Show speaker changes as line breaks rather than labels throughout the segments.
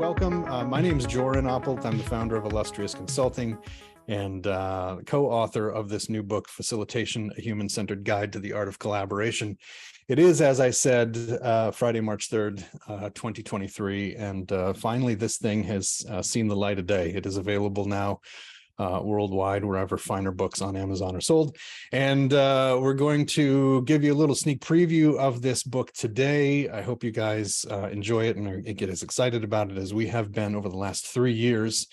welcome. My name is Joran Oppelt. I'm the founder of Illustrious Consulting and co-author of this new book, Facilitation, a Human-Centered Guide to the Art of Collaboration. It is, as I said, Friday, March 3rd, 2023, and finally this thing has seen the light of day. It is available now worldwide, wherever finer books on Amazon are sold. And we're going to give you a little sneak preview of this book today. I hope you guys enjoy it and get as excited about it as we have been over the last 3 years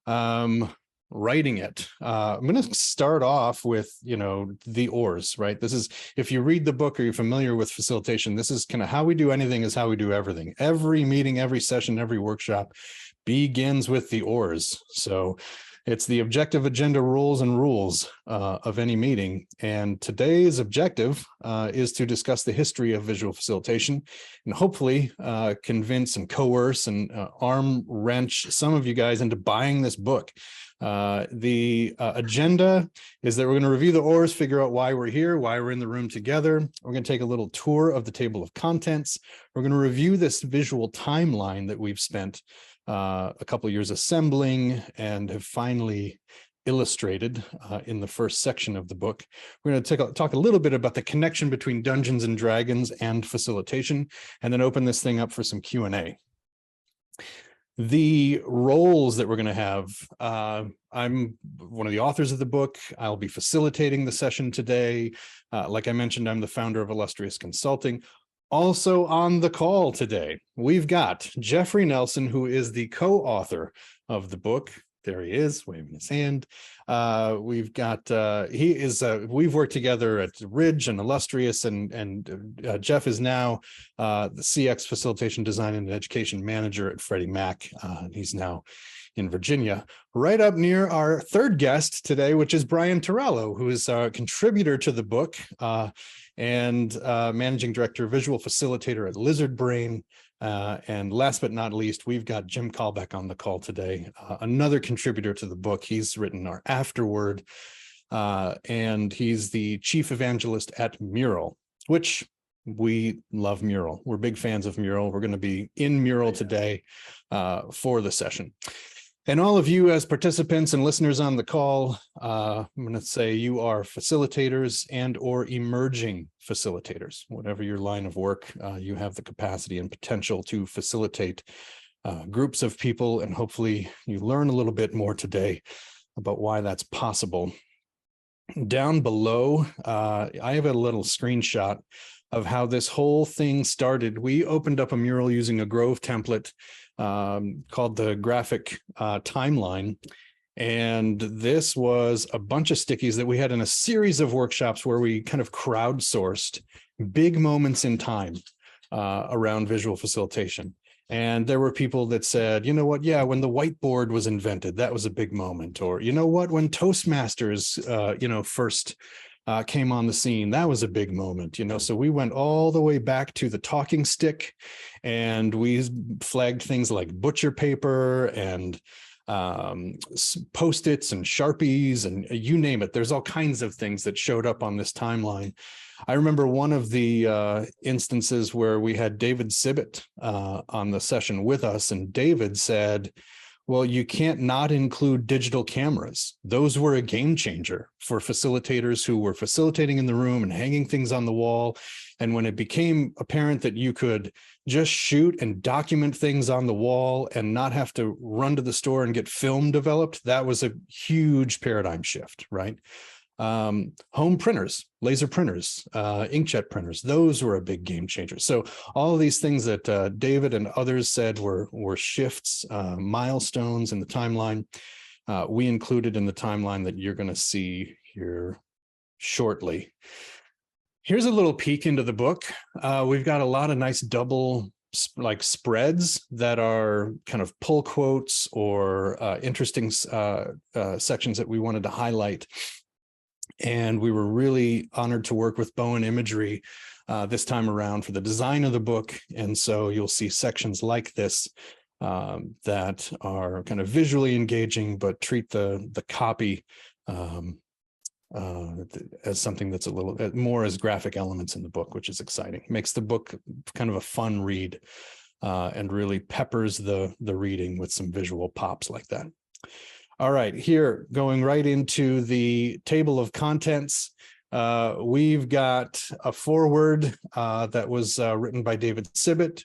writing it. I'm going to start off with, the oars, right? This is, if you read the book or you're familiar with facilitation, this is kind of how we do anything is how we do everything. Every meeting, every session, every workshop begins with the oars. So it's the objective, agenda, rules, and rules of any meeting. And today's objective is to discuss the history of visual facilitation and hopefully convince and coerce and arm wrench some of you guys into buying this book. The agenda is that we're going to review the oars, figure out why we're here, why we're in the room together. We're going to take a little tour of the table of contents. We're going to review this visual timeline that we've spent a couple of years assembling and have finally illustrated in the first section of the book. We're going to talk a little bit about the connection between Dungeons and Dragons and facilitation, and then open this thing up for some Q&A. The roles that we're going to have, I'm one of the authors of the book. I'll be facilitating the session today. Like I mentioned, I'm the founder of Illustrious Consulting. Also on the call today, we've got Geoffrey Nelson, who is the co-author of the book. There he is, waving his hand. We've got, we've worked together at Ridge and Illustrious, and Jeff is now the CX Facilitation Design and Education Manager at Freddie Mac. He's now in Virginia, right up near our third guest today, which is Brian Tarallo, who is a contributor to the book and managing director, visual facilitator at Lizard Brain. And last but not least, we've got Jim Kalbach on the call today, another contributor to the book. He's written our afterword, and he's the chief evangelist at Mural, which we love Mural. We're big fans of Mural. We're going to be in Mural today for the session. And all of you as participants and listeners on the call, I'm going to say you are facilitators and or emerging facilitators. Whatever your line of work, you have the capacity and potential to facilitate groups of people, and hopefully you learn a little bit more today about why that's possible. Down below, I have a little screenshot of how this whole thing started. We opened up a mural using a Grove template called the graphic timeline. And this was a bunch of stickies that we had in a series of workshops where we kind of crowdsourced big moments in time around visual facilitation. And there were people that said, you know what, yeah, when the whiteboard was invented, that was a big moment. Or, you know what, when Toastmasters, first came on the scene, that was a big moment, so we went all the way back to the talking stick, and we flagged things like butcher paper and Post-its and Sharpies and you name it. There's all kinds of things that showed up on this timeline. I remember one of the instances where we had David Sibbett on the session with us, and David said, well, you can't not include digital cameras. Those were a game changer for facilitators who were facilitating in the room and hanging things on the wall. And when it became apparent that you could just shoot and document things on the wall and not have to run to the store and get film developed, that was a huge paradigm shift, right? Home printers, laser printers, inkjet printers, those were a big game changer. So all of these things that David and others said were shifts, milestones in the timeline, we included in the timeline that you're going to see here shortly. Here's a little peek into the book. We've got a lot of nice double spreads that are kind of pull quotes or interesting sections that we wanted to highlight. And we were really honored to work with Bowen Imagery this time around for the design of the book. And so you'll see sections like this that are kind of visually engaging, but treat the copy as something that's a little more as graphic elements in the book, which is exciting. Makes the book kind of a fun read and really peppers the reading with some visual pops like that. All right, here, going right into the table of contents, we've got a foreword that was written by David Sibbett.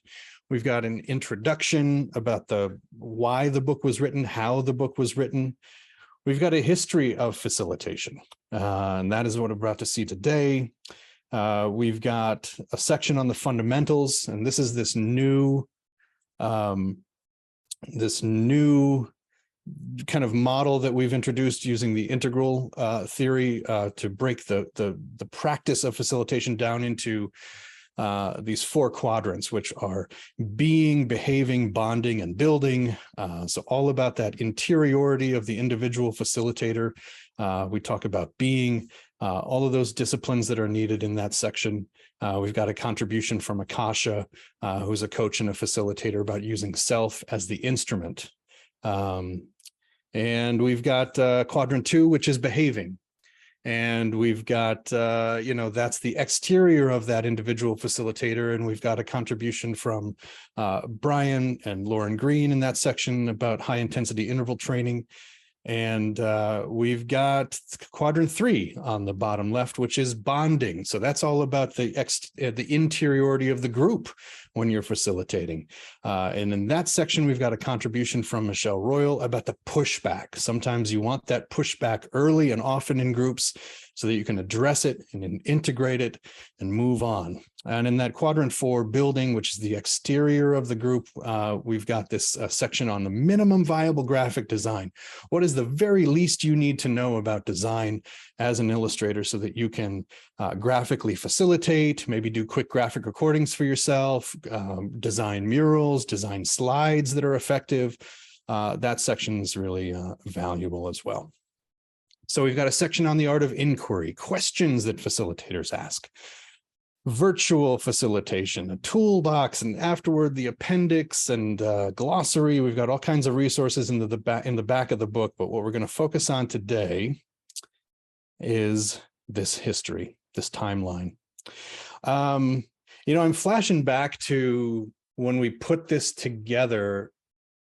We've got an introduction about why the book was written, how the book was written. We've got a history of facilitation, and that is what we're about to see today. We've got a section on the fundamentals, and this is this new kind of model that we've introduced using the integral theory to break the practice of facilitation down into these 4 quadrants, which are being, behaving, bonding, and building. So all about that interiority of the individual facilitator. We talk about being, all of those disciplines that are needed in that section. We've got a contribution from Akasha, who's a coach and a facilitator, about using self as the instrument. And we've got quadrant 2, which is behaving. And we've got, that's the exterior of that individual facilitator. And we've got a contribution from Brian and Lauren Green in that section about high intensity interval training. And we've got quadrant 3 on the bottom left, which is bonding. So that's all about the interiority of the group when you're facilitating. And in that section, we've got a contribution from Michelle Royal about the pushback. Sometimes you want that pushback early and often in groups so that you can address it and then integrate it and move on. And in that quadrant 4, building, which is the exterior of the group, we've got this section on the minimum viable graphic design. What is the very least you need to know about design as an illustrator so that you can graphically facilitate, maybe do quick graphic recordings for yourself, design murals, design slides that are effective. That section is really valuable as well. So we've got a section on the art of inquiry, questions that facilitators ask. Virtual facilitation, a toolbox, and afterward the appendix and glossary. We've got all kinds of resources in the back of the book, but what we're going to focus on today is this history, this timeline. I'm flashing back to when we put this together,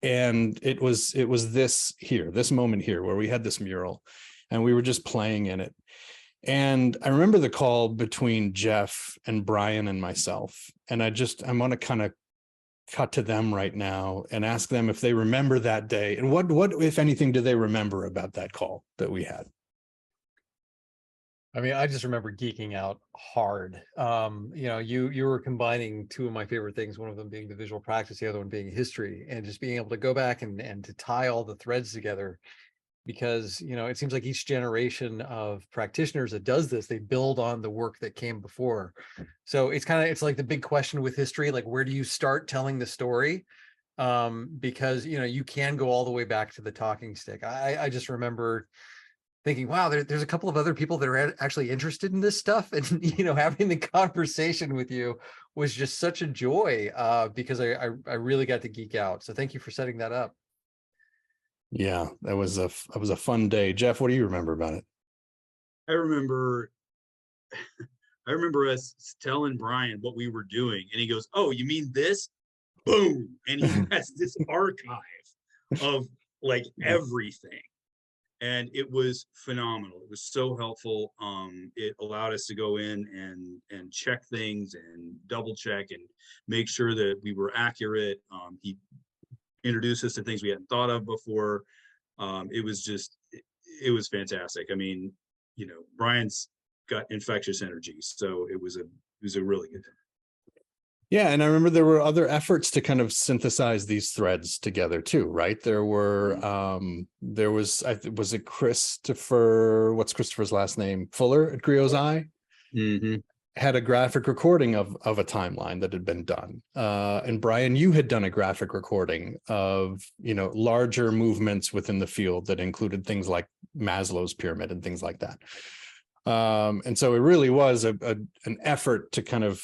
and it was this moment here where we had this mural and we were just playing in it. And I remember the call between Jeff and Brian and myself. And I want to kind of cut to them right now and ask them if they remember that day. And what, if anything, do they remember about that call that we had?
I mean, I just remember geeking out hard. You were combining 2 of my favorite things, one of them being the visual practice, the other one being history, and just being able to go back and to tie all the threads together. Because, it seems like each generation of practitioners that does this, they build on the work that came before. So it's like the big question with history, like, where do you start telling the story? Because, you can go all the way back to the talking stick. I just remember thinking, wow, there's a couple of other people that are actually interested in this stuff. And, having the conversation with you was just such a joy because I really got to geek out. So thank you for setting that up.
Yeah, that was a fun day. Jeff, what do you remember about it?
I remember us telling Brian what we were doing, and he goes, "Oh, you mean this?" Boom, and he has this archive of like everything, and it was phenomenal. It was so helpful. It allowed us to go in and check things and double check and make sure that we were accurate. He introduced us to things we hadn't thought of before. It was fantastic. I mean, Brian's got infectious energy, so it was a really good time.
Yeah, and I remember there were other efforts to kind of synthesize these threads together too, right? There was it Christopher, what's Christopher's last name? Fuller at Griot's Eye? Mm-hmm. Had a graphic recording of a timeline that had been done. And Brian, you had done a graphic recording of, larger movements within the field that included things like Maslow's pyramid and things like that. And so it really was an effort to kind of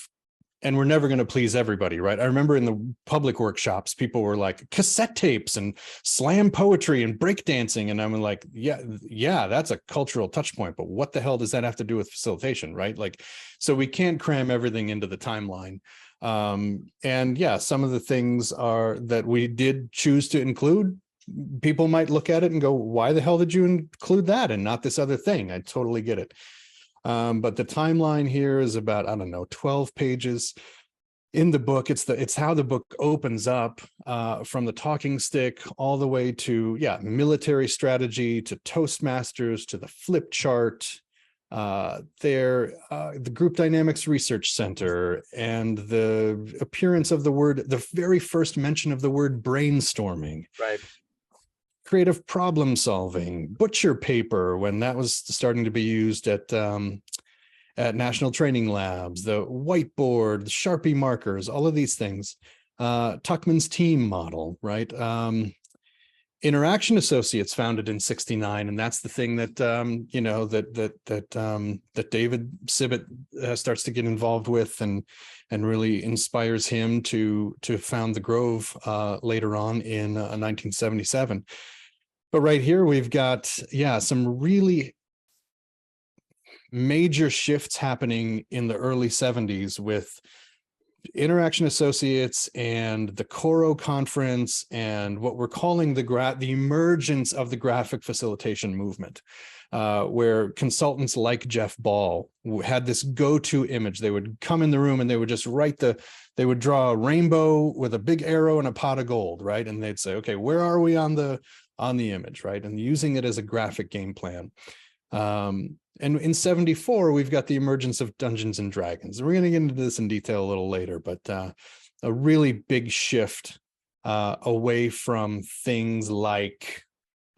and we're never going to please everybody, right? I remember in the public workshops, people were like cassette tapes and slam poetry and breakdancing. And I'm like, yeah, that's a cultural touch point, but what the hell does that have to do with facilitation, right? Like, so we can't cram everything into the timeline. And yeah, some of the things are that we did choose to include. People might look at it and go, why the hell did you include that and not this other thing? I totally get it. But the timeline here is about, I don't know, 12 pages in the book. It's how the book opens up, from the talking stick all the way to, military strategy, to Toastmasters, to the flip chart, the Group Dynamics Research Center, and the appearance of the very first mention of the word brainstorming.
Right.
Creative problem solving, butcher paper, when that was starting to be used at national training labs, the whiteboard, the Sharpie markers, all of these things. Tuckman's team model, right? Interaction Associates, founded in '69, and that's the thing that that David Sibbett starts to get involved with, and really inspires him to found the Grove later on in 1977. But right here we've got some really major shifts happening in the early 70s with Interaction Associates and the Coro Conference, and what we're calling the emergence of the graphic facilitation movement, where consultants like Jeff Ball had this go-to image. They would come in the room and they would just they would draw a rainbow with a big arrow and a pot of gold, right? And they'd say, okay, where are we on the image, right? And using it as a graphic game plan. And in '74, we've got the emergence of Dungeons and Dragons. We're going to get into this in detail a little later, but a really big shift away from things like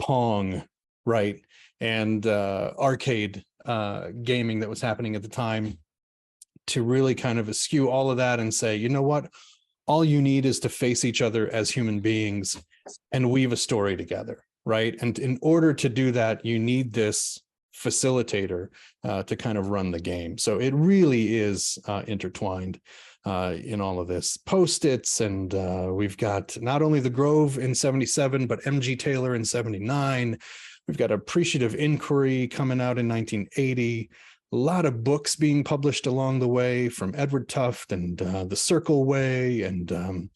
Pong, right? And arcade gaming that was happening at the time, to really kind of eschew all of that and say, you know what? All you need is to face each other as human beings and weave a story together, right? And in order to do that, you need this facilitator to kind of run the game. So it really is intertwined in all of this. Post-its, and we've got not only the Grove in '77, but M.G. Taylor in '79. We've got Appreciative Inquiry coming out in 1980. A lot of books being published along the way from Edward Tufte and The Circle Way, and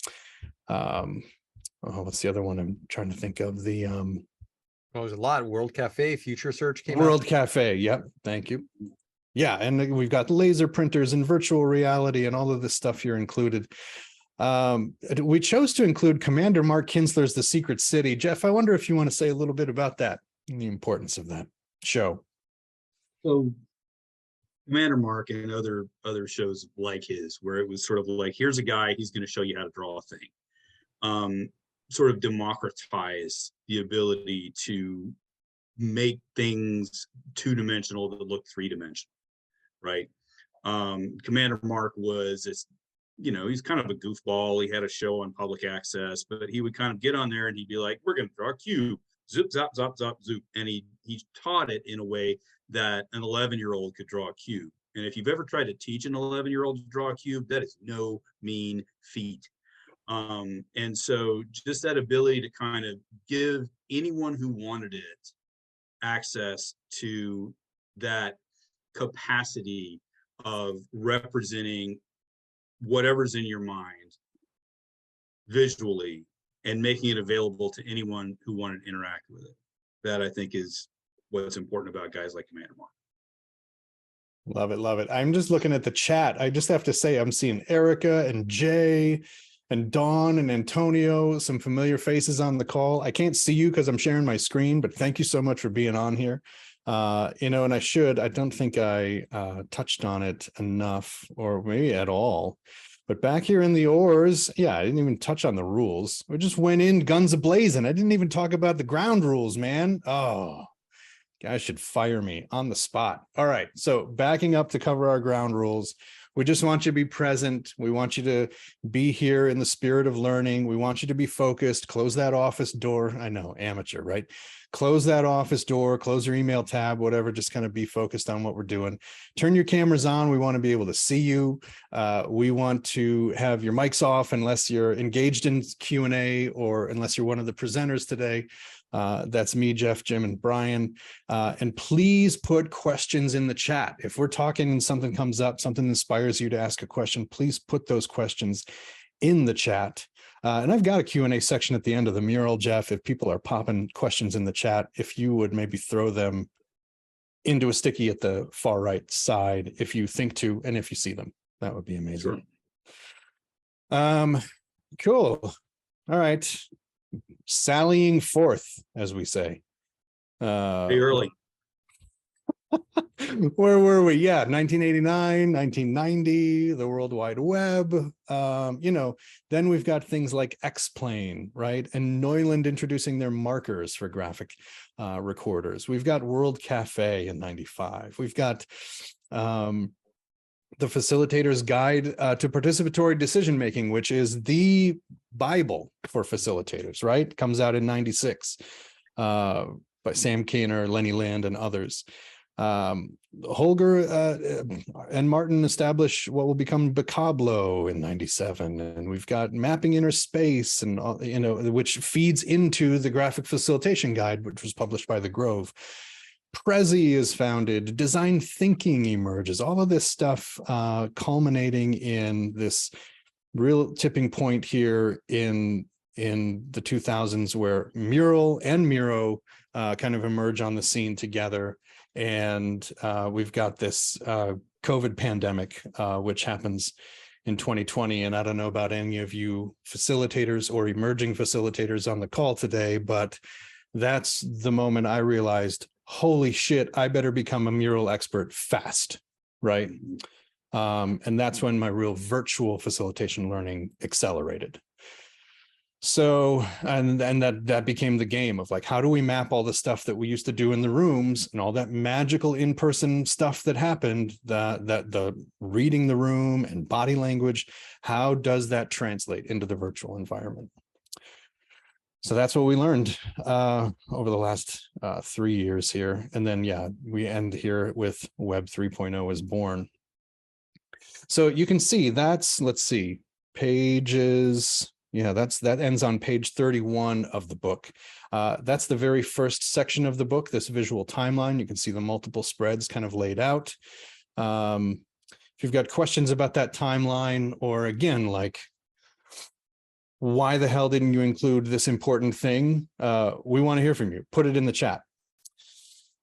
what's the other one I'm trying to think of?
Well, there's a lot. World Cafe, Future Search came
World
out.
Cafe. Yep. Thank you. Yeah. And we've got laser printers and virtual reality and all of this stuff here included. We chose to include Commander Mark Kinsler's The Secret City. Jeff, I wonder if you want to say a little bit about that and the importance of that show.
So Commander Mark and other shows like his, where it was sort of like, here's a guy, he's going to show you how to draw a thing. Sort of democratize the ability to make things two-dimensional that look three-dimensional, right? Commander Mark was this, he's kind of a goofball. He had a show on public access, but he would kind of get on there and he'd be like, we're going to draw a cube, zoop, zop, zop, zop, zoop. And he taught it in a way that an 11-year-old could draw a cube. And if you've ever tried to teach an 11-year-old to draw a cube, that is no mean feat. And so just that ability to kind of give anyone who wanted it access to that capacity of representing whatever's in your mind visually and making it available to anyone who wanted to interact with it. That, I think, is what's important about guys like Commander Mark.
Love it. Love it. I'm just looking at the chat. I just have to say, I'm seeing Erica and Jay and Dawn and Antonio, some familiar faces on the call. I can't see you because I'm sharing my screen, but thank you so much for being on here. And I don't think I touched on it enough, or maybe at all. But back here in the oars, I didn't even touch on the rules. We just went in guns a-blazing. I didn't even talk about the ground rules, man. Oh, guys should fire me on the spot. All right, so backing up to cover our ground rules, We just want you to be present. We want you to be here in the spirit of learning. We want you to be focused. Close that office door. I know, amateur, right? Close that office door, close your email tab, whatever, just kind of be focused on what we're doing. Turn your cameras on. We want to be able to see you. We want to have your mics off unless you're engaged in Q&A or unless you're one of the presenters today. That's me, Jeff, Jim, and Brian. And please put questions in the chat. If we're talking and something comes up, something inspires you to ask a question, please put those questions in the chat. And I've got a Q&A section at the end of the mural, Jeff. If people are popping questions in the chat, if you would maybe throw them into a sticky at the far right side, if you think to, and if you see them, that would be amazing. Sure. Cool. All right. Sallying forth, as we say.
Pretty early.
Where were we? Yeah, 1989, 1990, the World Wide Web. Then we've got things like X-Plane, right? And Neuland introducing their markers for graphic recorders. We've got World Cafe in 95. We've got the Facilitator's Guide to Participatory Decision Making, which is the Bible for facilitators, right? Comes out in 96 by Sam Kaner, Lenny Land, and others. Holger and Martin establish what will become Bacablo in 97, and we've got Mapping Inner Space, and which feeds into the Graphic Facilitation Guide, which was published by the Grove. Prezi is founded, design thinking emerges, all of this stuff culminating in this real tipping point here in the 2000s, where Mural and Miro kind of emerge on the scene together. And we've got this COVID pandemic, which happens in 2020. And I don't know about any of you facilitators or emerging facilitators on the call today, but that's the moment I realized, holy shit, I better become a mural expert fast, right? And that's when my real virtual facilitation learning accelerated. So, and that became the game of like, how do we map all the stuff that we used to do in the rooms and all that magical in-person stuff that happened, the reading the room and body language, how does that translate into the virtual environment? So that's what we learned over the last 3 years here. And then, yeah, we end here with Web 3.0 is born. So you can see that's, let's see, pages. Yeah, that ends on page 31 of the book. That's the very first section of the book, this visual timeline. You can see the multiple spreads kind of laid out. If you've got questions about that timeline, or again, like, why the hell didn't you include this important thing? We want to hear from you. Put it in the chat.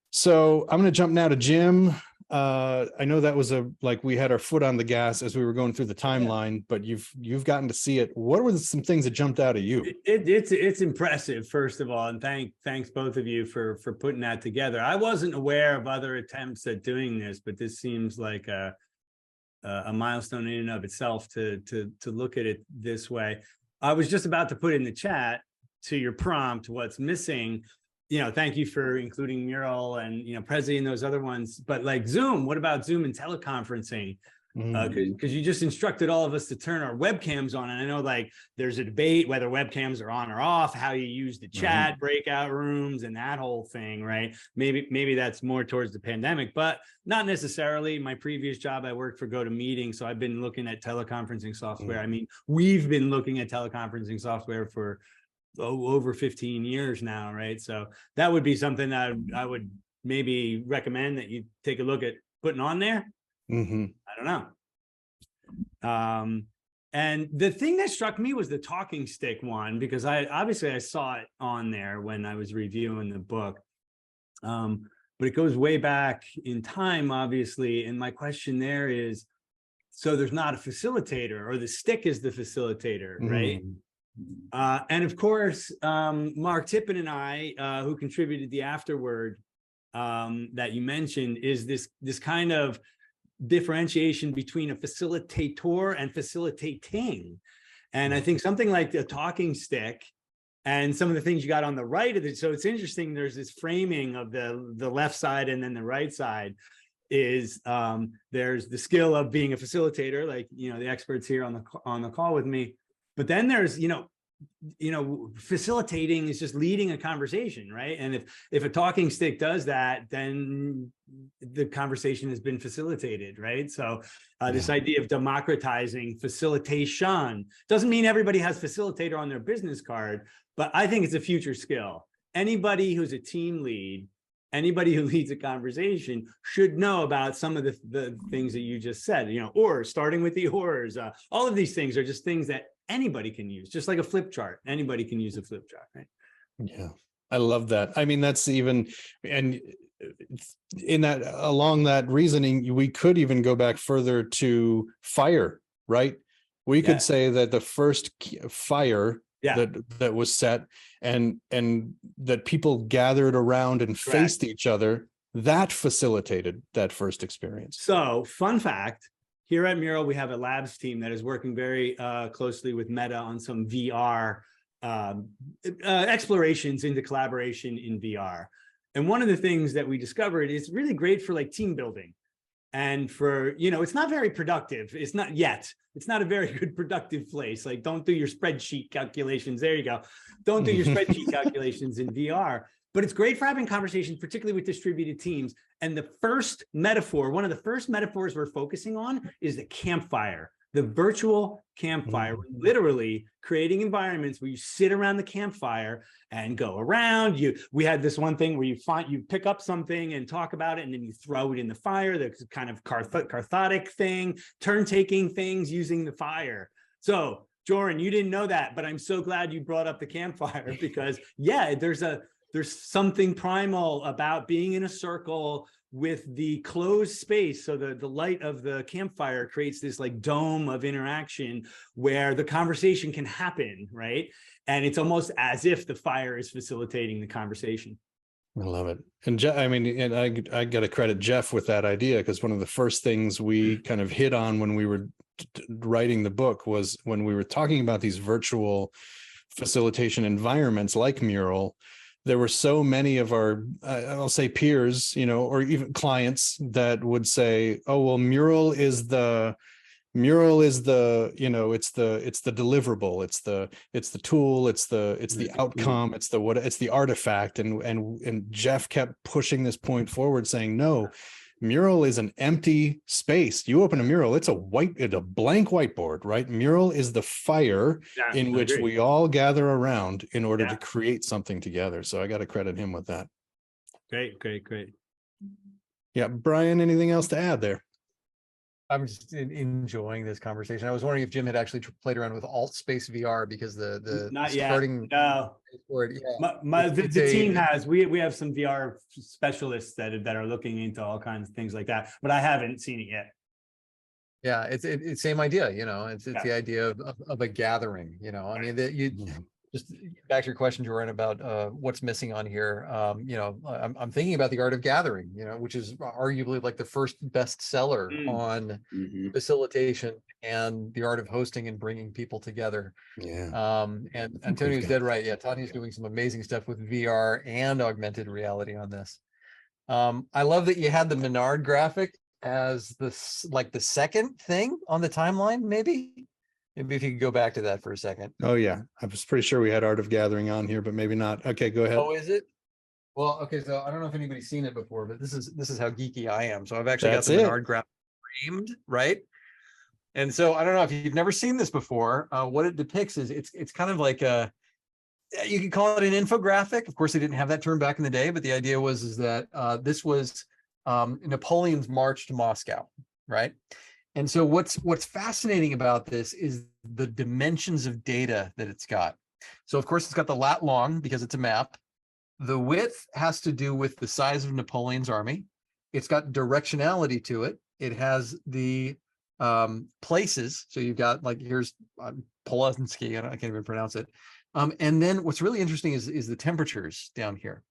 So I'm going to jump now to Jim. I know that was like we had our foot on the gas as we were going through the timeline, but you've gotten to see it. What were some things that jumped out at you?
It's impressive, first of all, and thanks both of you for putting that together. I wasn't aware of other attempts at doing this, but this seems like a milestone in and of itself to look at it this way. I was just about to put in the chat to your prompt what's missing. Thank you for including Mural and, Prezi and those other ones. But like Zoom, what about Zoom and teleconferencing? Because you just instructed all of us to turn our webcams on. And I know like there's a debate whether webcams are on or off, how you use the chat, breakout rooms, and that whole thing, right? Maybe that's more towards the pandemic, but not necessarily. My previous job, I worked for GoToMeeting, so I've been looking at teleconferencing software. I mean, we've been looking at teleconferencing software for over 15 years now, right? So that would be something that I would maybe recommend that you take a look at putting on there. I don't know. And the thing that struck me was the talking stick one, because I saw it on there when I was reviewing the book. But it goes way back in time, obviously. And my question there is, so there's not a facilitator, or the stick is the facilitator, right? And of course, Mark Tippin and I, who contributed the afterword that you mentioned, is this kind of differentiation between a facilitator and facilitating. And I think something like the talking stick and some of the things you got on the right of it. So it's interesting. There's this framing of the left side and then the right side. is there's the skill of being a facilitator, like, you know, the experts here on the call with me. But then there's, facilitating is just leading a conversation, right? And if a talking stick does that, then the conversation has been facilitated, right? So this idea of democratizing facilitation doesn't mean everybody has facilitator on their business card, but I think it's a future skill. Anybody who's a team lead, anybody who leads a conversation should know about some of the things that you just said, or starting with the ors. All of these things are just things that anybody can use, just like a flip chart. Anybody can use a flip chart, right?
Yeah, I love that. I mean, that's even, and in that, along that reasoning, we could even go back further to fire, right? We could say that the first fire that was set and that people gathered around and faced each other, that facilitated that first experience. So,
fun fact, here at Mural, we have a labs team that is working very closely with Meta on some VR explorations into collaboration in VR. And one of the things that we discovered is really great for like team building. And for, it's not very productive. It's not yet. It's not a very good productive place. Like, don't do your spreadsheet calculations. There you go. Don't do your spreadsheet calculations in VR. But it's great for having conversations, particularly with distributed teams. And the first metaphor, one of the first metaphors we're focusing on is the campfire, the virtual campfire. We're literally creating environments where you sit around the campfire and go around. We had this one thing where you pick up something and talk about it, and then you throw it in the fire. That's kind of cathartic thing, turn-taking things using the fire. So, Joran, you didn't know that, but I'm so glad you brought up the campfire because, there's something primal about being in a circle with the closed space. So the light of the campfire creates this like dome of interaction where the conversation can happen, right? And it's almost as if the fire is facilitating the conversation.
I love it. And I got to credit Jeff with that idea, because one of the first things we kind of hit on when we were writing the book was when we were talking about these virtual facilitation environments like Mural. There were so many of our, I'll say peers, or even clients that would say, oh, well, Mural is the, it's the deliverable, it's the tool, it's the outcome, it's the artifact. And Jeff kept pushing this point forward, saying, no, Mural is an empty space. You open a Mural, it's a blank whiteboard, right? Mural is the fire in which we all gather around in order to create something together. So I got to credit him with that.
Great.
Yeah, Brian, anything else to add there?
I'm just enjoying this conversation. I was wondering if Jim had actually played around with Alt Space VR, because the
not
starting
yet. No. The team has. We have some VR specialists that are looking into all kinds of things like that, but I haven't seen it yet.
Yeah, it's same idea. It's the idea of a gathering. I mean, just back to your question, Joran, about what's missing on here. I'm thinking about the art of gathering, which is arguably like the first bestseller on facilitation and the art of hosting and bringing people together.
Yeah.
And Antonio's dead right. Yeah, Tanya's doing some amazing stuff with VR and augmented reality on this. I love that you had the Menard graphic as the second thing on the timeline, maybe. Maybe if you could go back to that for a second.
Oh, yeah. I was pretty sure we had Art of Gathering on here, but maybe not. Okay, go ahead.
Oh, is it? Well, okay. So I don't know if anybody's seen it before, but this is how geeky I am. So I've actually got the Menard graphic framed, right? And so I don't know if you've never seen this before. What it depicts is it's kind of like you could call it an infographic. Of course, they didn't have that term back in the day, but the idea was that this was Napoleon's march to Moscow, right? And so what's fascinating about this is the dimensions of data that it's got. So of course it's got the lat long because it's a map. The width has to do with the size of Napoleon's army. It's got directionality to it. It has the places. So you've got like, here's Polonsky, I can't even pronounce it. And then what's really interesting is the temperatures down here.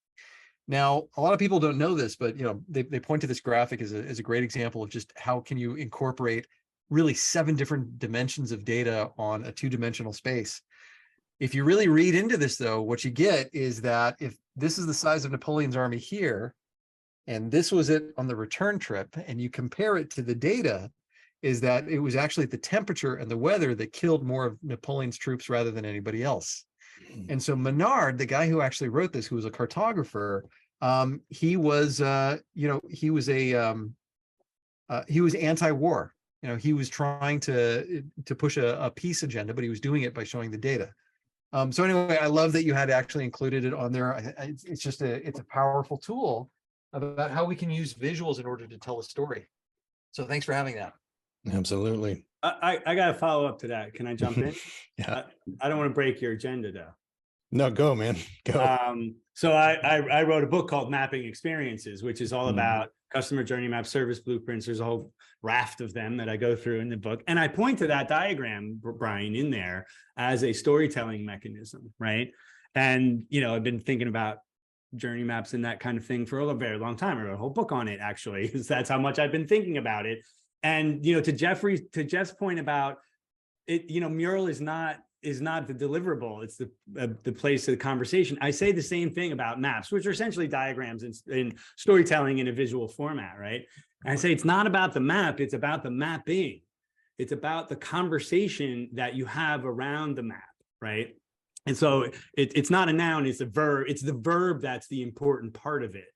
Now, a lot of people don't know this, but they point to this graphic as a great example of just how can you incorporate really 7 different dimensions of data on a 2-dimensional space. If you really read into this, though, what you get is that if this is the size of Napoleon's army here, And this was it on the return trip. And you compare it to the data, is that it was actually the temperature and the weather that killed more of Napoleon's troops rather than anybody else. And so Menard, the guy who actually wrote this, who was a cartographer, he was, he was anti-war. He was trying to push a peace agenda, but he was doing it by showing the data. So anyway, I love that you had actually included it on there. It's just it's a powerful tool about how we can use visuals in order to tell a story. So thanks for having that.
Absolutely.
I got to follow up to that. Can I jump in?
Yeah.
I don't want to break your agenda though.
No, go, man. Go.
So I wrote a book called Mapping Experiences, which is all about customer journey map, service blueprints. There's a whole raft of them that I go through in the book. And I point to that diagram, Brian, in there as a storytelling mechanism, right? And, I've been thinking about journey maps and that kind of thing for a very long time. I wrote a whole book on it, actually, because that's how much I've been thinking about it. And, to Jeff's point about it, mural is not the deliverable. It's the place of the conversation. I say the same thing about maps, which are essentially diagrams in storytelling in a visual format, right? And I say it's not about the map, it's about the mapping. It's about the conversation that you have around the map, right? And so it's not a noun, it's a verb. It's the verb that's the important part of it,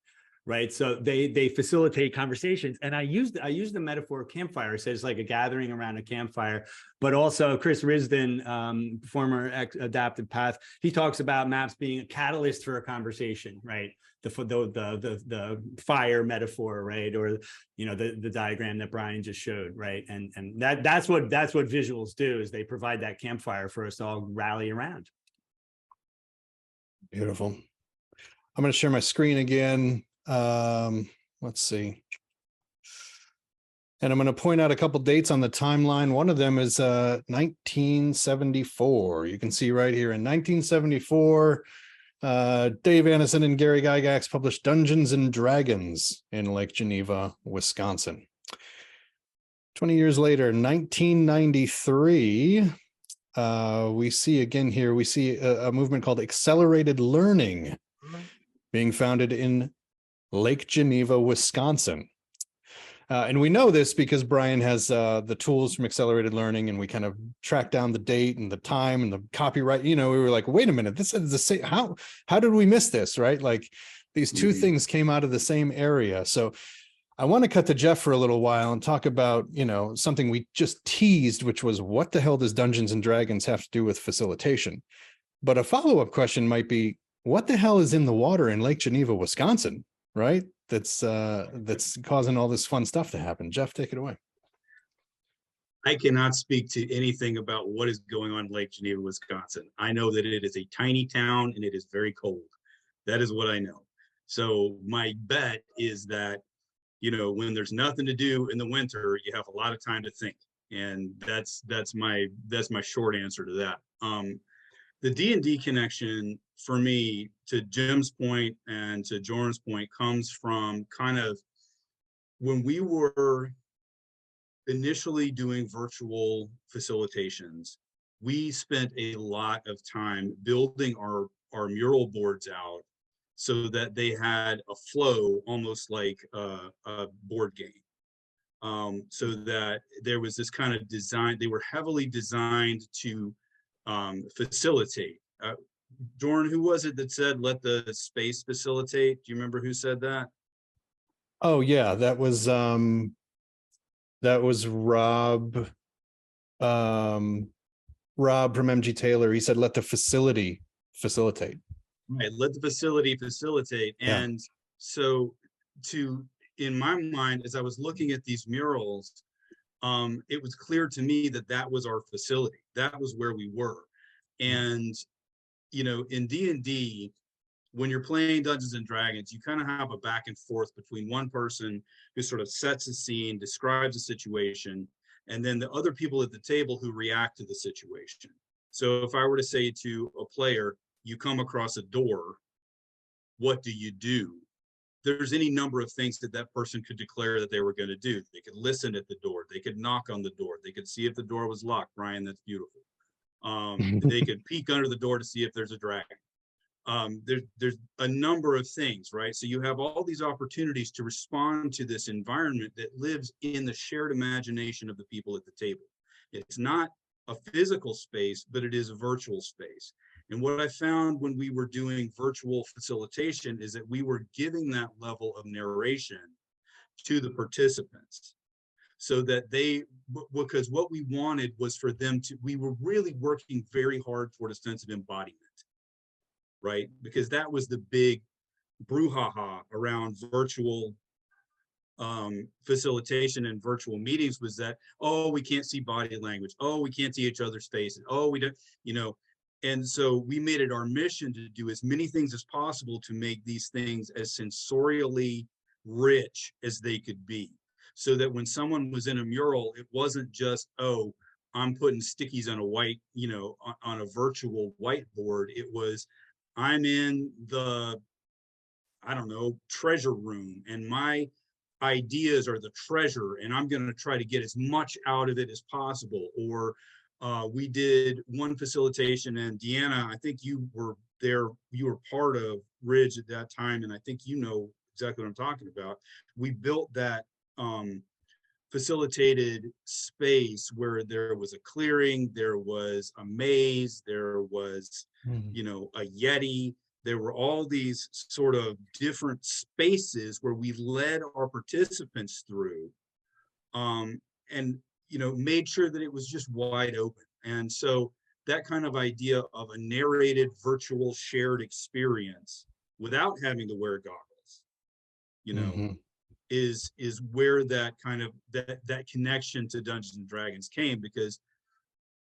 right? So they facilitate conversations. And I use the metaphor of campfire. So it's like a gathering around a campfire, but also Chris Risden, former Adaptive Path, he talks about maps being a catalyst for a conversation, right? The fire metaphor, right? Or, the diagram that Brian just showed, right? And that's what visuals do, is they provide that campfire for us to all rally around.
Beautiful. I'm going to share my screen again. Let's see. And I'm going to point out a couple dates on the timeline. One of them is 1974. You can see right here in 1974, Dave Annison and Gary Gygax published Dungeons and Dragons in Lake Geneva, Wisconsin. 20 years later, 1993, we see again here, we see a movement called accelerated learning being founded in Lake Geneva, Wisconsin. And we know this because Brian has the tools from accelerated learning, and we kind of track down the date and the time and the copyright. We were like, wait a minute, this is the same. How did we miss this? Right? Like these two things came out of the same area. So I want to cut to Jeff for a little while and talk about, something we just teased, which was what the hell does Dungeons and Dragons have to do with facilitation? But a follow-up question might be, what the hell is in the water in Lake Geneva, Wisconsin? Right? That's causing all this fun stuff to happen. Jeff, take it away.
I cannot speak to anything about what is going on in Lake Geneva, Wisconsin. I know that it is a tiny town and it is very cold. That is what I know. So my bet is that, when there's nothing to do in the winter, you have a lot of time to think. And that's my short answer to that. The D&D connection for me, to Jim's point and to Joran's point, comes from kind of when we were initially doing virtual facilitations, we spent a lot of time building our mural boards out so that they had a flow almost like a board game. So that there was this kind of design, they were heavily designed to facilitate. Joran, who was it that said, let the space facilitate? Do you remember who said that?
Oh yeah, that was Rob, Rob from MG Taylor. He said, let the facility facilitate.
Right, let the facility facilitate.
Yeah.
And so in my mind, as I was looking at these murals, it was clear to me that was our facility. That was where we were. And in D&D, when you're playing Dungeons and Dragons, you kind of have a back and forth between one person who sort of sets a scene, describes a situation, and then the other people at the table who react to the situation. So if I were to say to a player, you come across a door, what do you do? There's any number of things that person could declare that they were going to do. They could listen at the door. They could knock on the door. They could see if the door was locked. Brian, that's beautiful. They could peek under the door to see if there's a dragon. There's a number of things, right? So you have all these opportunities to respond to this environment that lives in the shared imagination of the people at the table. It's not a physical space, but it is a virtual space. And what I found when we were doing virtual facilitation is that we were giving that level of narration to the participants, so that because what we wanted was for them to, we were really working very hard toward a sense of embodiment, right? Because that was the big brouhaha around virtual facilitation and virtual meetings, was that, oh, we can't see body language. Oh, we can't see each other's faces. Oh, we don't, you know. And so we made it our mission to do as many things as possible to make these things as sensorially rich as they could be. So that when someone was in a mural, it wasn't just, oh, I'm putting stickies on a white, you know, on a virtual whiteboard. It was, I'm in the, I don't know, treasure room, and my ideas are the treasure, and I'm going to try to get as much out of it as possible. Or we did one facilitation, and Deanna, I think you were there, you were part of Ridge at that time, and I think you know exactly what I'm talking about. We built that facilitated space where there was a clearing, there was a maze, there was, you know, a Yeti. There were all these sort of different spaces where we led our participants through, and, you know, made sure that it was just wide open. And so that kind of idea of a narrated virtual shared experience without having to wear goggles, you know, is where that kind of that connection to Dungeons and Dragons came, because,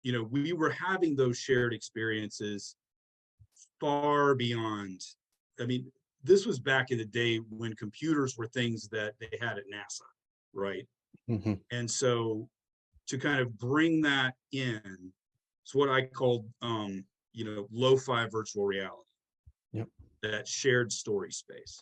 you know, we were having those shared experiences far beyond. I mean, this was back in the day when computers were things that they had at NASA, right? And so to kind of bring that in, it's what I called, you know, lo-fi virtual reality.
Yep.
That shared story space.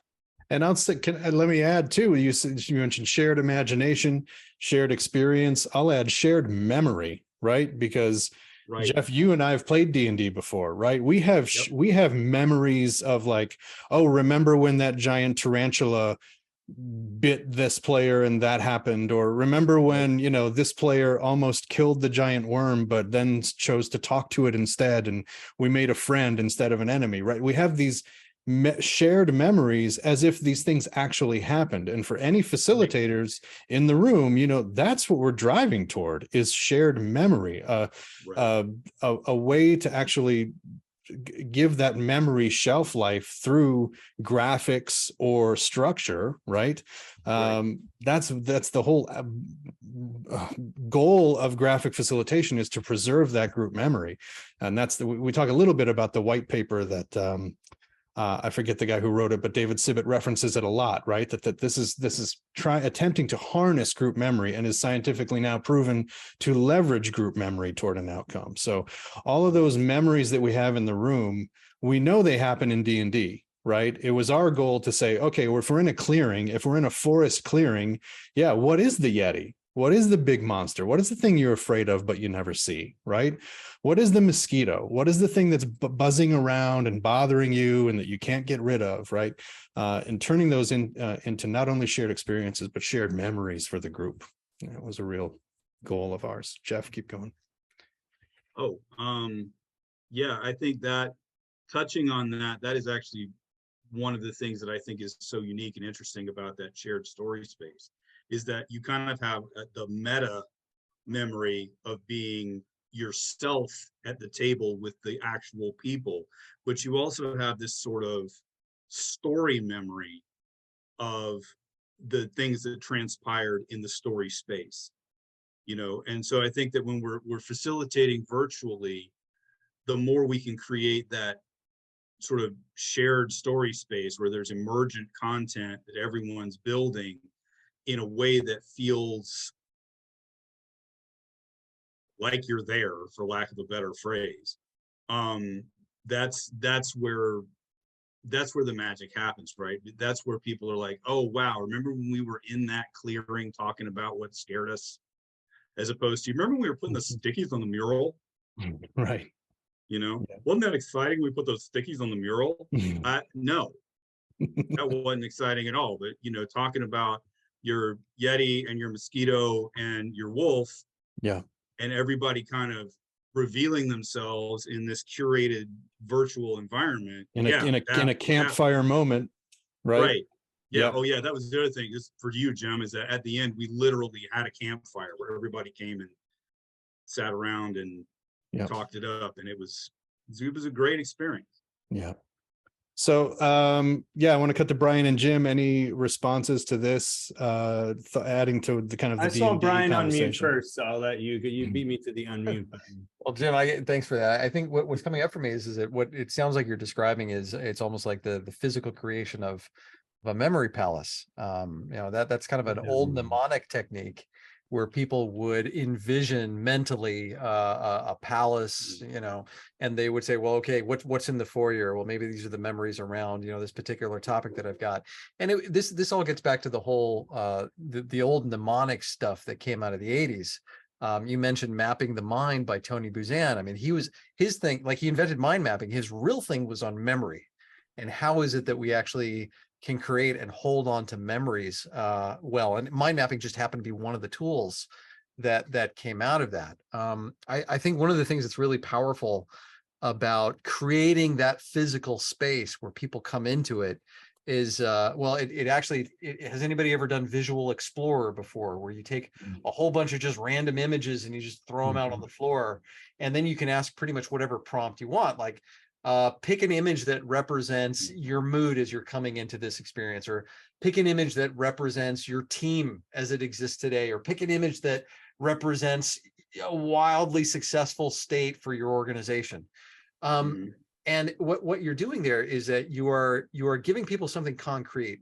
And I'll say, let me add too, you mentioned shared imagination, shared experience. I'll add shared memory, right? Because
right.
Jeff, you and I have played D&D before, right? We have we have memories of like, oh, remember when that giant tarantula bit this player and that happened, or remember when, you know, this player almost killed the giant worm but then chose to talk to it instead, and we made a friend instead of an enemy, right? We have these shared memories as if these things actually happened. And for any facilitators in the room, you know, that's what we're driving toward, is shared memory, a way to actually give that memory shelf life through graphics or structure, right? That's the whole goal of graphic facilitation, is to preserve that group memory. And that's we talk a little bit about the white paper that I forget the guy who wrote it, but David Sibbett references it a lot, right? That this is attempting to harness group memory, and is scientifically now proven to leverage group memory toward an outcome. So all of those memories that we have in the room, we know they happen in D&D, right? It was our goal to say, okay, well, if we're in a clearing, if we're in a forest clearing, yeah, what is the Yeti? What is the big monster? What is the thing you're afraid of but you never see, right? What is the mosquito? What is the thing that's buzzing around and bothering you and that you can't get rid of, right? And turning those into not only shared experiences, but shared memories for the group. That was a real goal of ours. Jeff, keep going.
Oh, yeah, I think that touching on that is actually one of the things that I think is so unique and interesting about that shared story space, is that you kind of have the meta memory of being yourself at the table with the actual people, but you also have this sort of story memory of the things that transpired in the story space, you know. And so I think that when we're facilitating virtually, the more we can create that sort of shared story space where there's emergent content that everyone's building in a way that feels like you're there, for lack of a better phrase, that's where the magic happens, right? That's where people are like, oh wow, remember when we were in that clearing talking about what scared us, as opposed to, remember when we were putting the stickies on the mural,
right?
You know,
Yeah.
wasn't that exciting? We put those stickies on the mural. No, that wasn't exciting at all. But you know, talking about your Yeti and your mosquito and your wolf,
Yeah.
and everybody kind of revealing themselves in this curated virtual environment.
In a
That
campfire moment, right?
right. Yeah.
Yeah.
Oh, yeah. That was the other thing. Just for you, Jim, is that at the end we literally had a campfire where everybody came and sat around and
Yeah.
talked it up, and it was a great experience.
Yeah. So yeah, I want to cut to Brian and Jim. Any responses to this? Adding to the kind of the
I saw
D&D
Brian unmute
conversation.
first, so I'll let you beat me to the unmute button.
Well, Jim, thanks for that. I think what's coming up for me is that what it sounds like you're describing is it's almost like the physical creation of a memory palace. That's kind of an old mnemonic technique where people would envision mentally a palace, and they would say, well, okay, what's in the foyer? Well, maybe these are the memories around, this particular topic that I've got. And this all gets back to the whole, the old mnemonic stuff that came out of the 80s. You mentioned Mapping the Mind by Tony Buzan. I mean, his thing, like he invented mind mapping. His real thing was on memory. And how is it that we actually can create and hold on to memories well? And mind mapping just happened to be one of the tools that came out of that. I think one of the things that's really powerful about creating that physical space where people come into it is, has anybody ever done Visual Explorer before, where you take a whole bunch of just random images and you just throw them out on the floor, and then you can ask pretty much whatever prompt you want, like pick an image that represents your mood as you're coming into this experience, or pick an image that represents your team as it exists today, or pick an image that represents a wildly successful state for your organization. And what you're doing there is that you are giving people something concrete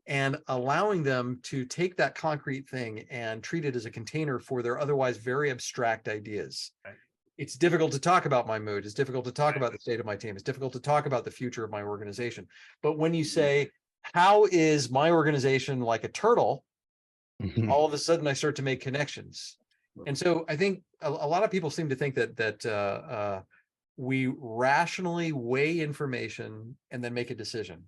and allowing them to take that concrete thing and treat it as a container for their otherwise very abstract ideas.
Right.
It's difficult to talk about my mood. It's difficult to talk about the state of my team. It's difficult to talk about the future of my organization. But when you say, how is my organization like a turtle? All of a sudden I start to make connections. And so I think a lot of people seem to think that we rationally weigh information and then make a decision.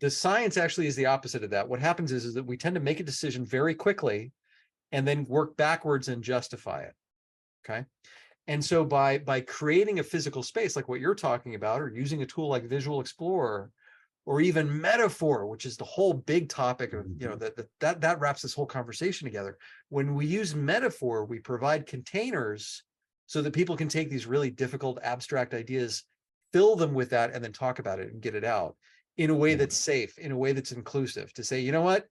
The science actually is the opposite of that. What happens is that we tend to make a decision very quickly and then work backwards and justify it. Okay. And so by creating a physical space like what you're talking about, or using a tool like Visual Explorer, or even metaphor, which is the whole big topic of, that wraps this whole conversation together. When we use metaphor, we provide containers so that people can take these really difficult abstract ideas, fill them with that, and then talk about it and get it out in a way that's safe, in a way that's inclusive, to say, you know what,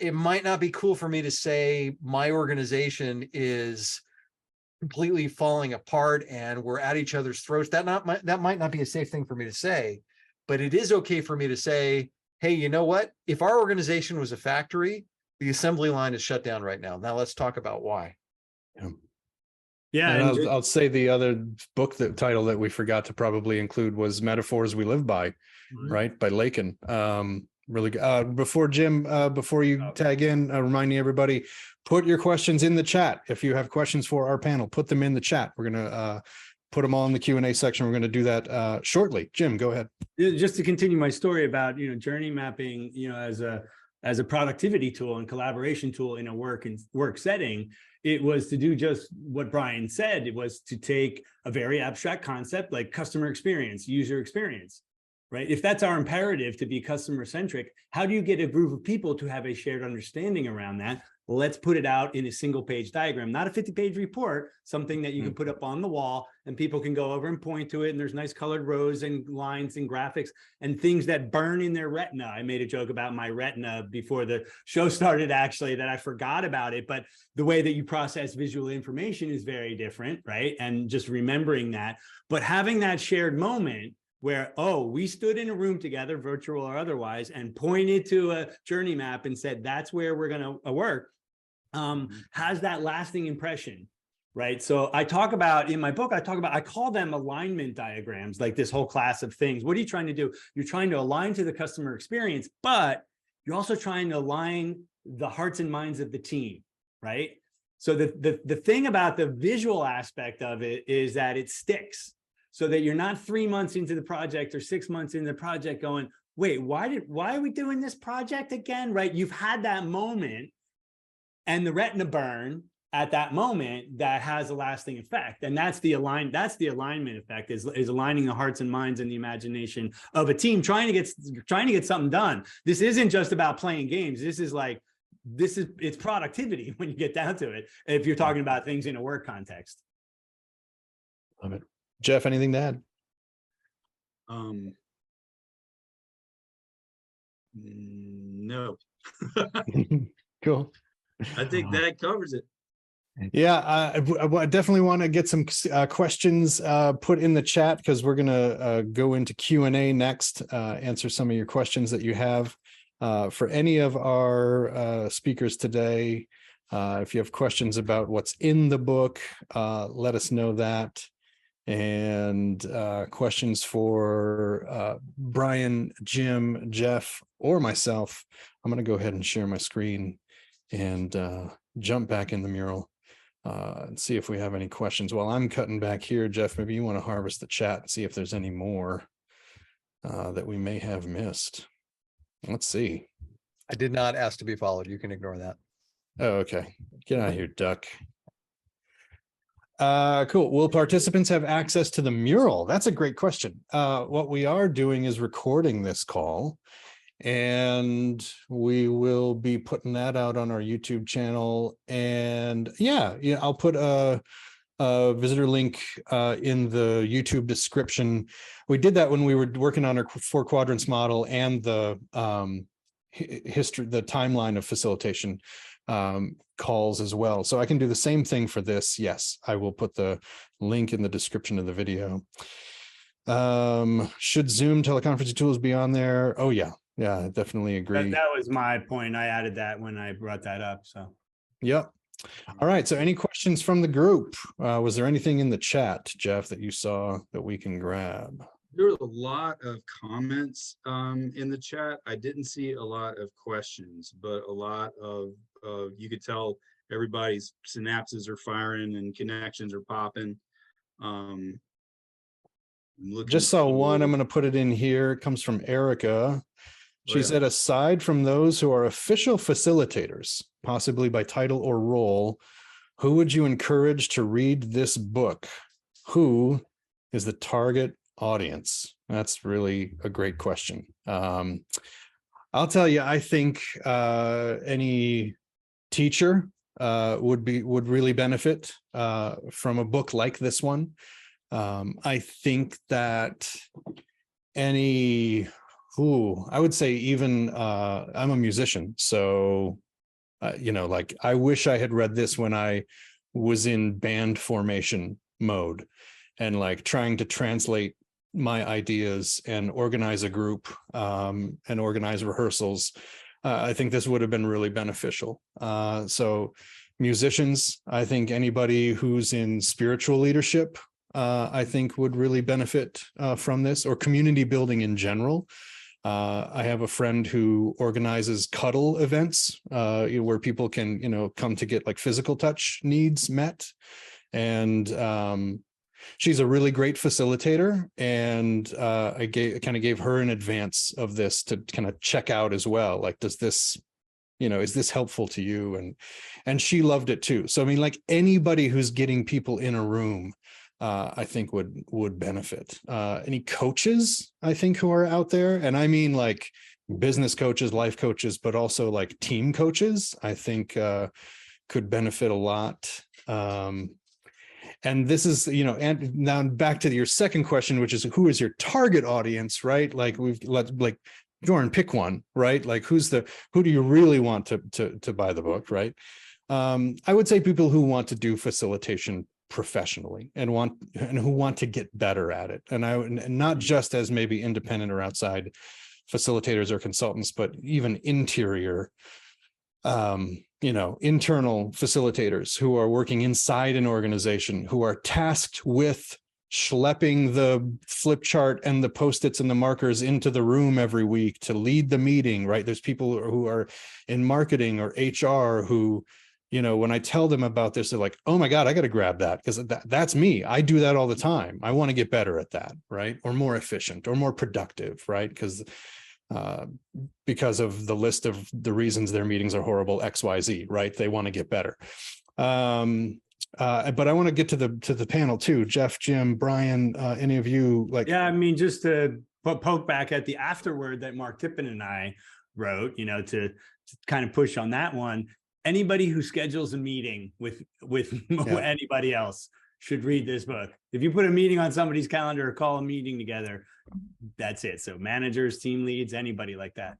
it might not be cool for me to say my organization is completely falling apart and we're at each other's throats. That might not be a safe thing for me to say, but it is okay for me to say, hey, you know what, if our organization was a factory, the assembly line is shut down right now. Now let's talk about why.
Yeah,
and I'll say the other book title that we forgot to probably include was Metaphors We Live By, right, by Lacan. Really good. Before Jim, before you tag in, reminding everybody, put your questions in the chat. If you have questions for our panel, put them in the chat. We're gonna put them all in the Q&A section. We're going to do that shortly. Jim, go ahead.
Just to continue my story about journey mapping, as a productivity tool and collaboration tool in a work setting. It was to do just what Brian said. It was to take a very abstract concept like customer experience, user experience, right? If that's our imperative, to be customer centric, how do you get a group of people to have a shared understanding around that? Let's put it out in a single page diagram, not a 50-page report, something that you can put up on the wall and people can go over and point to it. And there's nice colored rows and lines and graphics and things that burn in their retina. I made a joke about my retina before the show started, actually, that I forgot about it. But the way that you process visual information is very different, right? And just remembering that, but having that shared moment where, we stood in a room together, virtual or otherwise, and pointed to a journey map and said, that's where we're going to work. Has that lasting impression, right? So I talk about in my book, I call them alignment diagrams, like this whole class of things. What are you trying to do? You're trying to align to the customer experience, but you're also trying to align the hearts and minds of the team, right? So the thing about the visual aspect of it is that it sticks, so that you're not 3 months into the project or 6 months into the project going, wait, why are we doing this project again? Right? You've had that moment and the retina burn at that moment that has a lasting effect. And that's the alignment effect, is aligning the hearts and minds and the imagination of a team trying to get something done. This isn't just about playing games. It's productivity when you get down to it, if you're talking about things in a work context.
Love it. Jeff, anything to add?
No.
Cool.
I think that covers it.
Yeah, I definitely want to get some questions put in the chat, because we're going to go into Q&A next, answer some of your questions that you have. For any of our speakers today, if you have questions about what's in the book, let us know that. And questions for Brian, Jim, Jeff, or myself, I'm going to go ahead and share my screen and jump back in the mural and see if we have any questions. While I'm cutting back here, Jeff, maybe you want to harvest the chat and see if there's any more that we may have missed. Let's see.
I did not ask to be followed. You can ignore that.
Oh, okay. Get out of here, duck. Cool. Will participants have access to the mural? That's a great question. What we are doing is recording this call, and we will be putting that out on our YouTube channel. And yeah, I'll put a visitor link in the YouTube description. We did that when we were working on our 4 quadrants model and the history, the timeline of facilitation calls as well. So I can do the same thing for this. Yes, I will put the link in the description of the video. Should Zoom teleconferencing tools be on there? Oh yeah. Yeah, I definitely agree.
That was my point. I added that when I brought that up. So,
yep. All right. So any questions from the group? Was there anything in the chat, Jeff, that you saw that we can grab?
There were a lot of comments in the chat. I didn't see a lot of questions, but a lot of you could tell everybody's synapses are firing and connections are popping.
Just saw one. I'm going to put it in here. It comes from Erica. She said, aside from those who are official facilitators, possibly by title or role, who would you encourage to read this book? Who is the target audience? That's really a great question. I'll tell you, I think any teacher would really benefit from a book like this one. I think that I would say even I'm a musician, so like I wish I had read this when I was in band formation mode and like trying to translate my ideas and organize a group and organize rehearsals. I think this would have been really beneficial. So musicians, I think anybody who's in spiritual leadership, I think would really benefit from this, or community building in general. I have a friend who organizes cuddle events where people can, come to get like physical touch needs met. And she's a really great facilitator. And I kind of gave her an advance of this to kind of check out as well. Like, does this, is this helpful to you? And she loved it too. So, I mean, like anybody who's getting people in a room, I think would benefit. Any coaches, I think, who are out there, and I mean like business coaches, life coaches, but also like team coaches, I think could benefit a lot. And this is, and now back to your second question, which is who is your target audience, right? Like like Joran, pick one, right? Like who do you really want to buy the book, right? I would say people who want to do facilitation professionally and who want to get better at it, and not just as maybe independent or outside facilitators or consultants, but even interior internal facilitators who are working inside an organization, who are tasked with schlepping the flip chart and the Post-its and the markers into the room every week to lead the meeting, right? There's people who are in marketing or HR who when I tell them about this, they're like, oh my God, I got to grab that, because that's me. I do that all the time. I want to get better at that, right? Or more efficient or more productive, right? Because of the list of the reasons their meetings are horrible, XYZ, right? They want to get better. But I want to get to the panel too. Jeff, Jim, Brian, any of you like?
Yeah, I mean, just to poke back at the afterword that Mark Tippin and I wrote, to kind of push on that one. Anybody who schedules a meeting with anybody else should read this book. If you put a meeting on somebody's calendar or call a meeting together, that's it. So managers, team leads, anybody like that.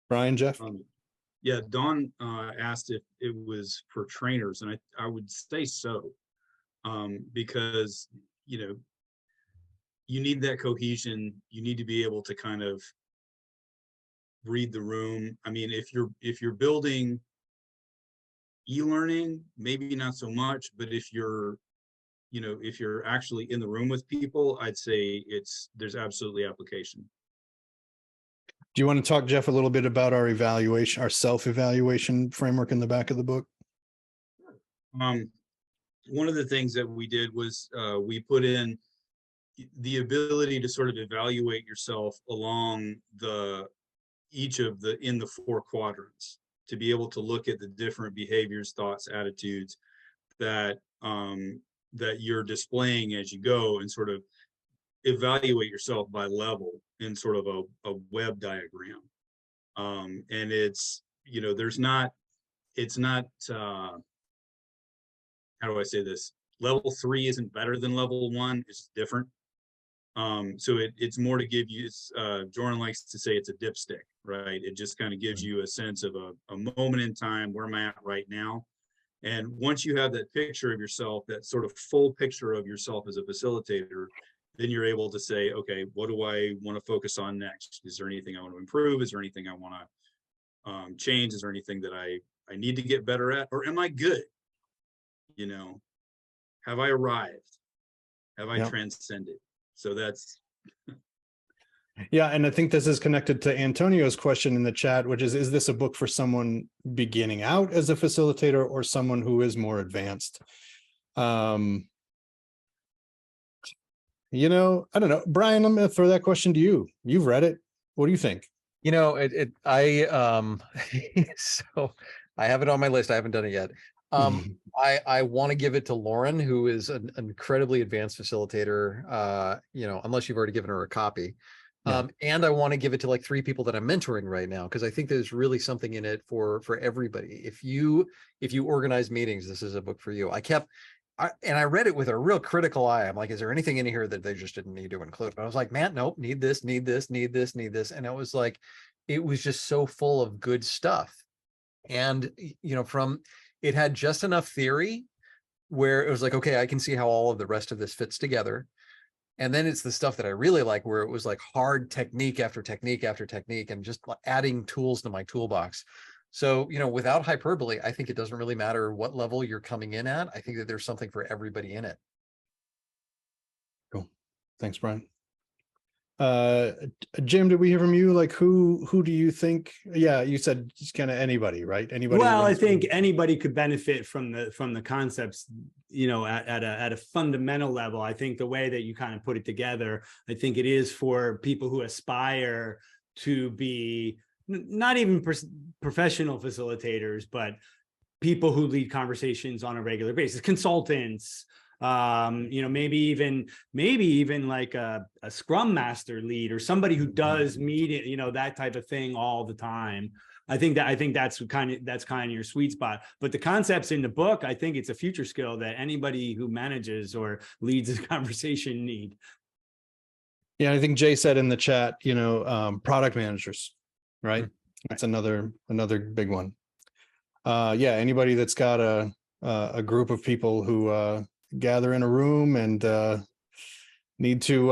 Brian, Jeff?
Yeah, Dawn asked if it was for trainers, and I would say so, because, you need that cohesion. You need to be able to kind of read the room. I mean, if you're building e-learning, maybe not so much, but if you're actually in the room with people, I'd say there's absolutely application.
Do you want to talk, Jeff, a little bit about our self-evaluation framework in the back of the book?
One of the things that we did was we put in the ability to sort of evaluate yourself along in the 4 quadrants, to be able to look at the different behaviors, thoughts, attitudes that you're displaying as you go, and sort of evaluate yourself by level in sort of a web diagram. And it's not how do I say this? Level 3 isn't better than level 1, it's different. So it's more to give you, Joran likes to say it's a dipstick, right? It just kind of gives you a sense of a moment in time, where am I at right now? And once you have that picture of yourself, that sort of full picture of yourself as a facilitator, then you're able to say, okay, what do I want to focus on next? Is there anything I want to improve? Is there anything I want to change? Is there anything that I need to get better at? Or am I good? Have I arrived? Have I transcended? So that's.
Yeah, and I think this is connected to Antonio's question in the chat, which is this a book for someone beginning out as a facilitator or someone who is more advanced? I don't know. Brian, I'm going to throw that question to you. You've read it. What do you think?
So I have it on my list. I haven't done it yet. I want to give it to Lauren, who is an incredibly advanced facilitator, unless you've already given her a copy. And I want to give it to like 3 people that I'm mentoring right now, because I think there's really something in it for everybody. If you organize meetings, this is a book for you. I read it with a real critical eye. I'm like, is there anything in here that they just didn't need to include? But I was like, man, nope, need this, need this, need this, need this. And it was like, it was just so full of good stuff. And, it had just enough theory where it was like, okay, I can see how all of the rest of this fits together. And then it's the stuff that I really like, where it was like hard technique after technique after technique, and just adding tools to my toolbox. So, without hyperbole, I think it doesn't really matter what level you're coming in at. I think that there's something for everybody in it.
Cool. Thanks, Brian. Jim, did we hear from you? Like, who do you think? Yeah, you said just kind of anybody, right? Anybody.
Well, I think anybody could benefit from the concepts, at a fundamental level. I think the way that you kind of put it together, I think it is for people who aspire to be not even professional facilitators, but people who lead conversations on a regular basis, consultants, maybe even like a scrum master lead, or somebody who does meet, that type of thing all the time. I think that's kind of your sweet spot. But the concepts in the book, I think it's a future skill that anybody who manages or leads a conversation need.
Yeah, I think Jay said in the chat, product managers, right? That's another big one. Anybody that's got a group of people who gather in a room and need to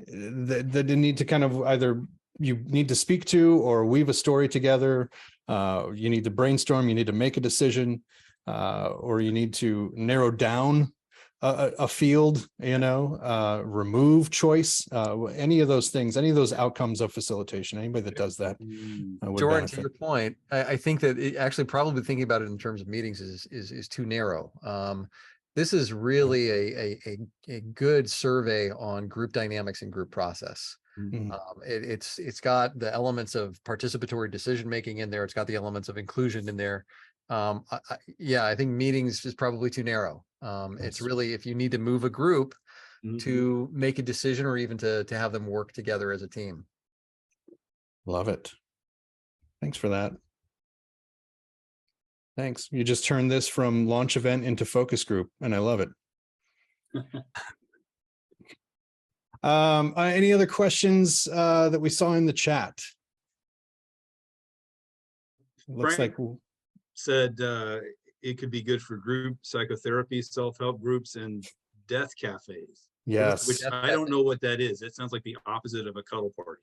that need to kind of either you need to speak to or weave a story together. You need to brainstorm, you need to make a decision, or you need to narrow down a field, remove choice, any of those things, any of those outcomes of facilitation, anybody that does that would
Joran,
benefit.
to your point, I think that actually probably thinking about it in terms of meetings is too narrow. This is really a good survey on group dynamics and group process.
Mhm.
It's got the elements of participatory decision making in there. It's got the elements of inclusion in there. I think meetings is probably too narrow. It's really if you need to move a group to make a decision or even to have them work together as a team.
Love it. Thanks for that. Thanks. You just turned this from launch event into focus group, and I love it. Any other questions that we saw in the chat? Looks
Frank
like
said it could be good for group psychotherapy, self-help groups, and death cafes.
yes.
Which I don't know what that is. It sounds like the opposite of a cuddle party.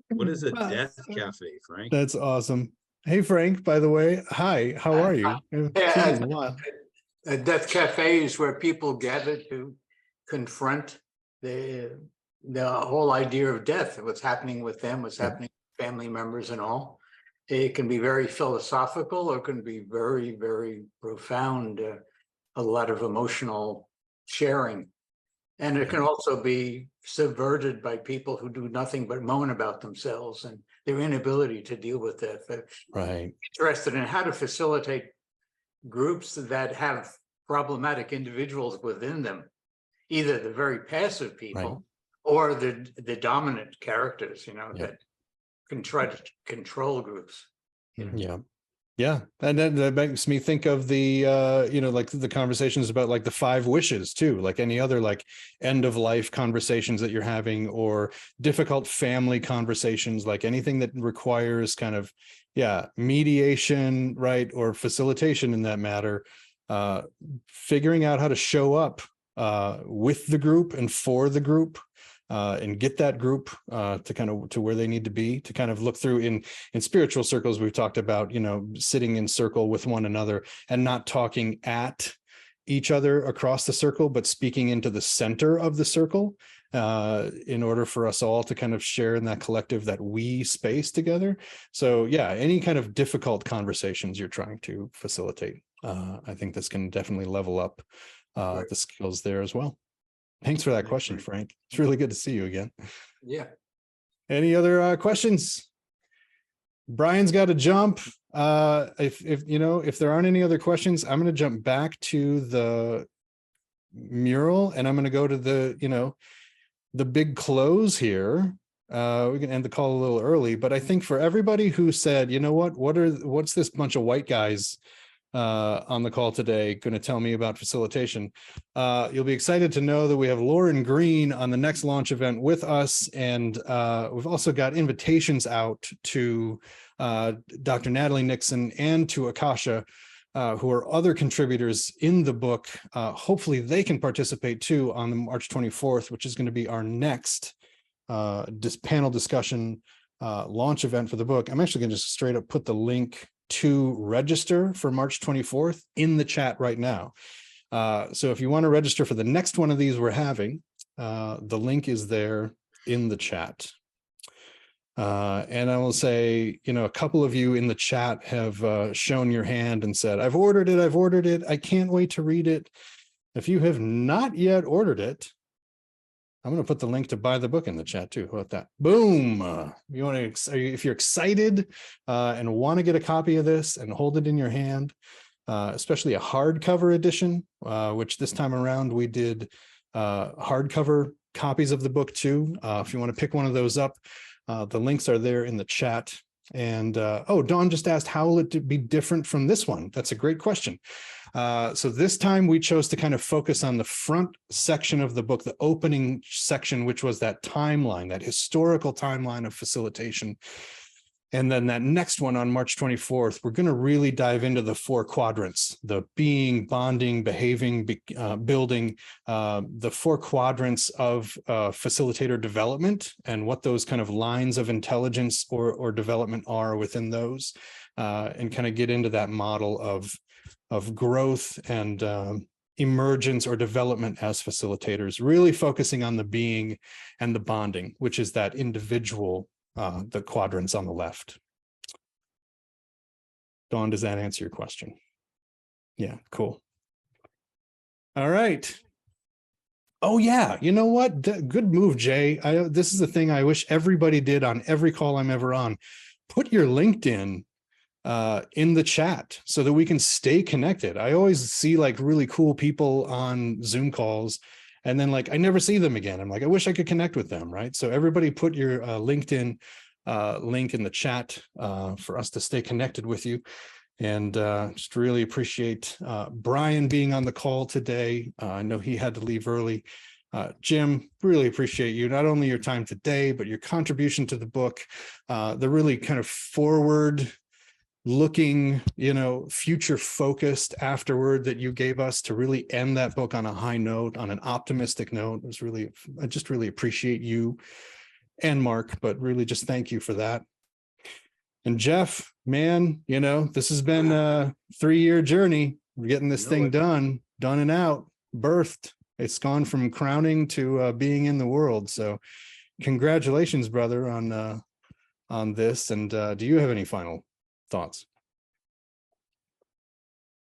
What is a death cafe, Frank?
That's awesome. Hey, Frank, by the way, hi, how are you?
A death cafe is where people gather to confront the whole idea of death, what's happening with them, what's happening with family members and all. It can be very philosophical or it can be very, very profound, a lot of emotional sharing. And it can also be subverted by people who do nothing but moan about themselves and their inability to deal with that.
Right.
Interested in how to facilitate groups that have problematic individuals within them, either the very passive people or the dominant characters, that can try to control groups.
Yeah. And then that makes me think of the, like the conversations about like the 5 wishes too, like any other like end of life conversations that you're having or difficult family conversations, like anything that requires kind of, mediation, right. Or facilitation in that matter, figuring out how to show up with the group and for the group. And get that group to kind of to where they need to be, to kind of look through in spiritual circles. We've talked about, sitting in circle with one another and not talking at each other across the circle, but speaking into the center of the circle in order for us all to kind of share in that collective, that we space together. So any kind of difficult conversations you're trying to facilitate, I think this can definitely level up the skills there as well. Thanks for that question, Frank. It's really good to see you again.
Yeah.
Any other questions? Brian's got to jump. If there aren't any other questions, I'm going to jump back to the mural and I'm going to go to the big close here. We can end the call a little early, but I think for everybody who said, what's this bunch of white guys on the call today going to tell me about facilitation, you'll be excited to know that we have Lauren Green on the next launch event with us, and we've also got invitations out to Dr. Natalie Nixon and to Akasha, who are other contributors in the book. Hopefully they can participate too on the March 24th, which is going to be our next panel discussion launch event for the book. I'm actually going to just straight up put the link to register for March 24th in the chat right now. So if you want to register for the next one of these we're having, the link is there in the chat. And I will say, a couple of you in the chat have shown your hand and said, I've ordered it. I can't wait to read it. If you have not yet ordered it, I'm going to put the link to buy the book in the chat too. How about that? Boom. If you're excited and want to get a copy of this and hold it in your hand, especially a hardcover edition, which this time around we did hardcover copies of the book too. If you want to pick one of those up, the links are there in the chat. And Dawn just asked, how will it be different from this one? That's a great question. So this time we chose to kind of focus on the front section of the book, the opening section, which was that timeline, that historical timeline of facilitation. And then that next one on March 24th, we're going to really dive into the 4 quadrants, the being, bonding, behaving, building, the 4 quadrants of facilitator development and what those kind of lines of intelligence or development are within those. and kind of get into that model of growth and emergence or development as facilitators, really focusing on the being and the bonding, which is that individual, the quadrants on the left. Dawn, does that answer your question? Yeah, cool. All right. Oh yeah, you know what? Good move, Jay. This is the thing I wish everybody did on every call I'm ever on. Put your LinkedIn in the chat so that we can stay connected. I always see like really cool people on Zoom calls, and then like I never see them again. I'm like, I wish I could connect with them, right? So everybody put your LinkedIn link in the chat for us to stay connected with you. And just really appreciate Brian being on the call today. I know he had to leave early. Jim, really appreciate you, not only your time today, but your contribution to the book, the really kind of forward looking, future focused afterward that you gave us to really end that book on a high note, on an optimistic note. It was really, I just really appreciate you and Mark, but really just thank you for that. And Jeff, man, this has been a 3-year journey. We're getting this thing done and out, birthed. It's gone from crowning to being in the world. So congratulations, brother, on this. And do you have any final thoughts?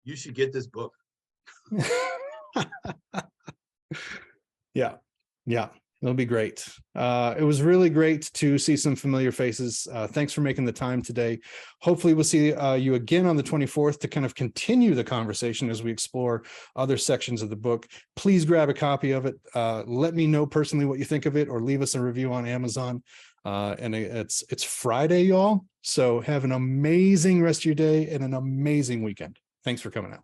You should get this book.
Yeah. It'll be great. It was really great to see some familiar faces. Thanks for making the time today. Hopefully we'll see you again on the 24th to kind of continue the conversation as we explore other sections of the book. Please grab a copy of it. Let me know personally what you think of it, or leave us a review on Amazon. And it's Friday, y'all. So have an amazing rest of your day and an amazing weekend. Thanks for coming out.